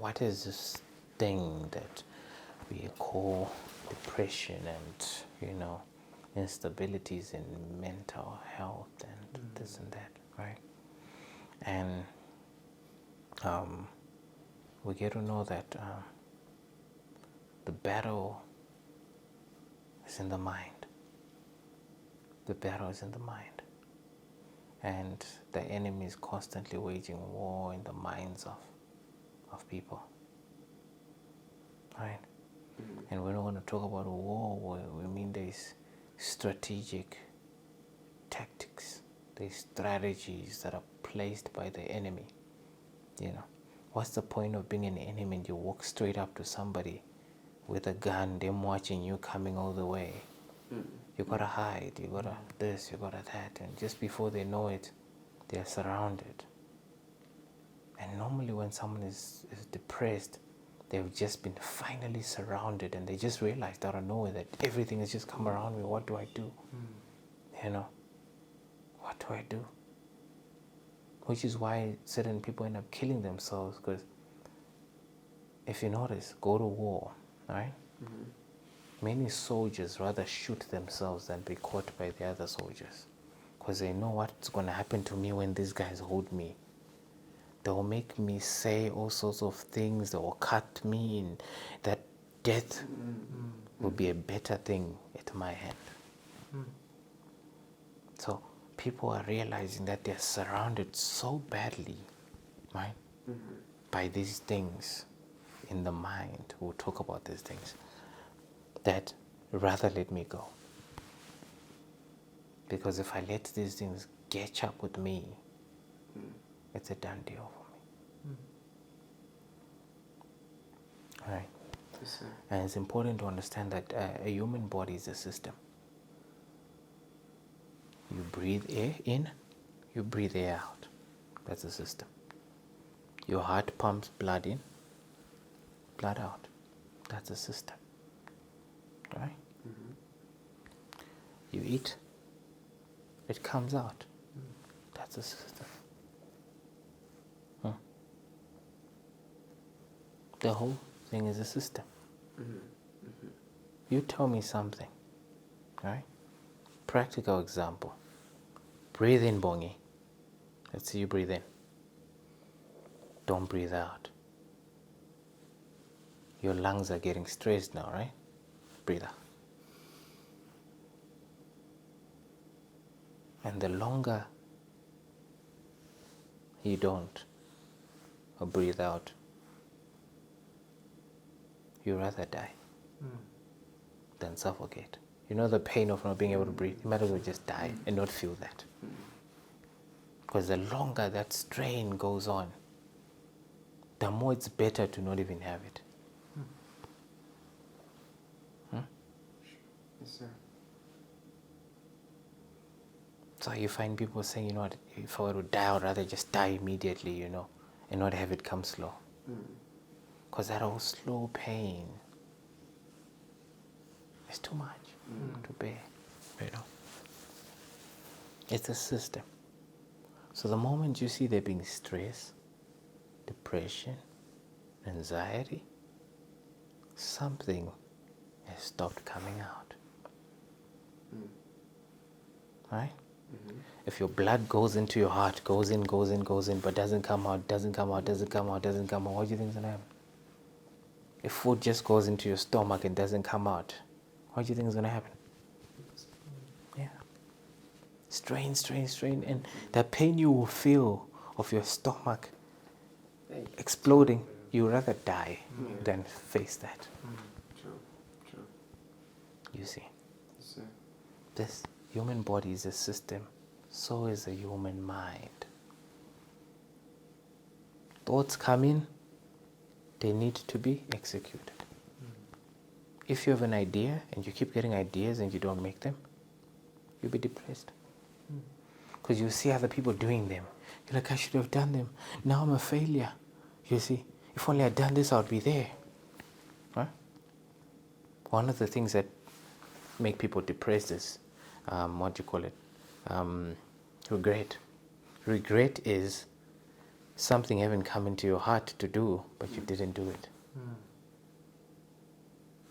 what is this thing that we call depression and, instabilities in mental health and this and that, right? And we get to know that the battle is in the mind. The battle is in the mind. And the enemy is constantly waging war in the minds of people. Right? And when we want to talk about a war, we mean there's strategic tactics, there's strategies that are placed by the enemy. What's the point of being an enemy and you walk straight up to somebody with a gun, them watching you coming all the way? You gotta hide, you gotta this, you gotta that, and just before they know it, they're surrounded. And normally when someone is depressed, they've just been finally surrounded and they just realized out of nowhere that everything has just come around me. What do I do? What do I do? Which is why certain people end up killing themselves, because if you notice, go to war, right? Many soldiers rather shoot themselves than be caught by the other soldiers, because they know what's going to happen to me when these guys hold me. They will make me say all sorts of things. They will cut me, and that death will be a better thing at my hand. So people are realizing that they're surrounded so badly, right, by these things in the mind. We'll talk about these things. That rather let me go. Because if I let these things catch up with me, it's a done deal for me. All right. Yes, sir. And it's important to understand that a human body is a system. You breathe air in, you breathe air out. That's a system. Your heart pumps blood in, blood out. That's a system. Right? You eat, it comes out. That's a system. The whole thing is a system. You tell me something, right? Practical example. Breathe in, Bongi. Let's see you breathe in. Don't breathe out. Your lungs are getting stressed now, right? Breathe out. And the longer you don't or breathe out, you rather die than suffocate. You know the pain of not being able to breathe? You might as well just die and not feel that. Because the longer that strain goes on, the more it's better to not even have it. Yes, sir. So you find people saying, you know what, if I were to die, I'd rather just die immediately, and not have it come slow. Because that whole slow pain is too much to bear, It's a system. So the moment you see there being stress, depression, anxiety, something has stopped coming out. Right? If your blood goes into your heart, goes in, but doesn't come out, what do you think is going to happen? If food just goes into your stomach and doesn't come out, what do you think is going to happen? Yeah. Strain. And the pain you will feel of your stomach exploding, you would rather die than face that. True. You see, Yes, sir. this human body is a system, so is the human mind. Thoughts come in, they need to be executed. If you have an idea and you keep getting ideas and you don't make them, you'll be depressed. Because you see other people doing them. You're like, I should have done them. Now I'm a failure. You see, if only I'd done this, I'd be there. Right? One of the things that make people depressed is, regret. Regret is something haven't come into your heart to do, but you didn't do it.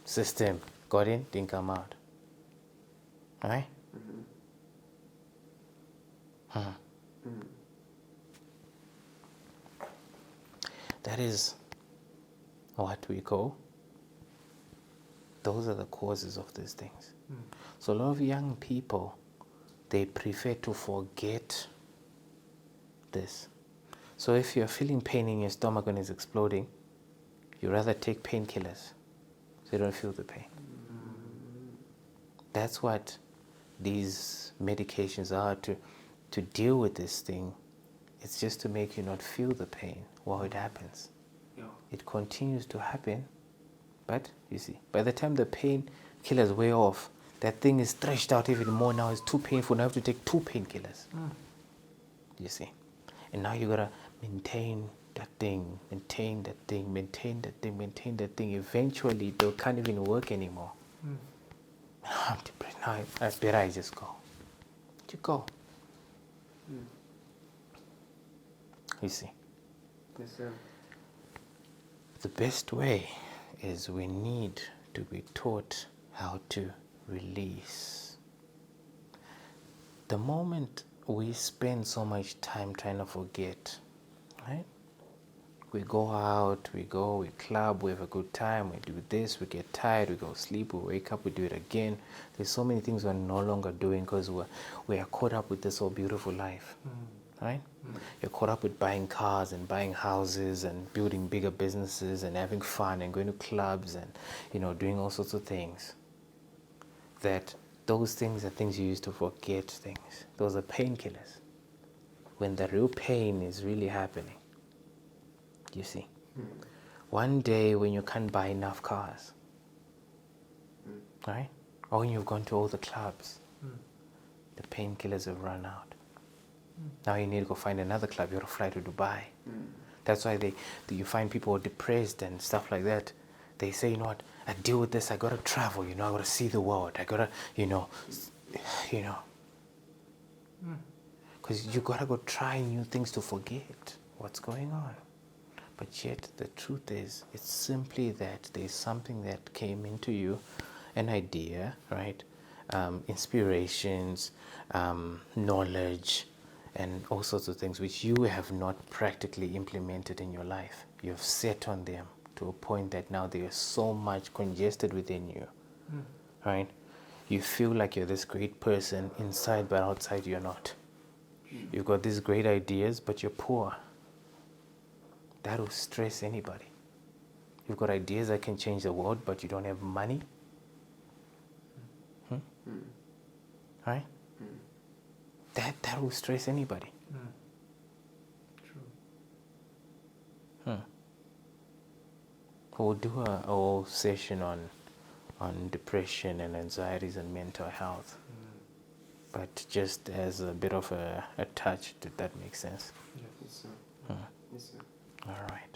System got in, didn't come out. Right? That is what we call, those are the causes of these things. So a lot of young people, they prefer to forget this. So if you're feeling pain in your stomach when it's exploding, you rather take painkillers so you don't feel the pain. That's what these medications are, to deal with this thing. It's just to make you not feel the pain while it happens. Yeah. It continues to happen, but you see, by the time the painkillers wear off, that thing is stretched out even more. Now it's too painful. Now I have to take 2 painkillers. You see, and now you gotta maintain that thing, maintain that thing, maintain that thing, maintain that thing. Eventually, they can't even work anymore. I'm depressed. Now I better I just go. You go. You see, Yes, sir. the best way is we need to be taught how to release. The moment we spend so much time trying to forget, right? We go out, we club, we have a good time, we do this, we get tired, we go sleep, we wake up, we do it again. There's so many things we're no longer doing because we are caught up with this whole beautiful life, right? You're caught up with buying cars and buying houses and building bigger businesses and having fun and going to clubs and, doing all sorts of things. That those things are things you use to forget things. Those are painkillers. When the real pain is really happening. You see, one day when you can't buy enough cars, right? Or when you've gone to all the clubs, the painkillers have run out. Now you need to go find another club. You have to fly to Dubai. That's why you find people depressed and stuff like that. They say, you know what? I deal with this. I gotta travel. I gotta see the world. I gotta, because you gotta go try new things to forget what's going on. But yet the truth is, it's simply that there's something that came into you, an idea, right? Inspirations, knowledge, and all sorts of things which you have not practically implemented in your life. You've sat on them to a point that now they are so much congested within you, right? You feel like you're this great person inside, but outside you're not. You've got these great ideas, but you're poor. That will stress anybody. You've got ideas that can change the world, but you don't have money. Right? That will stress anybody. True. We'll do a whole session on depression and anxieties and mental health. But just as a bit of a touch, did that make sense? Yes, sir. Yes, sir. All right.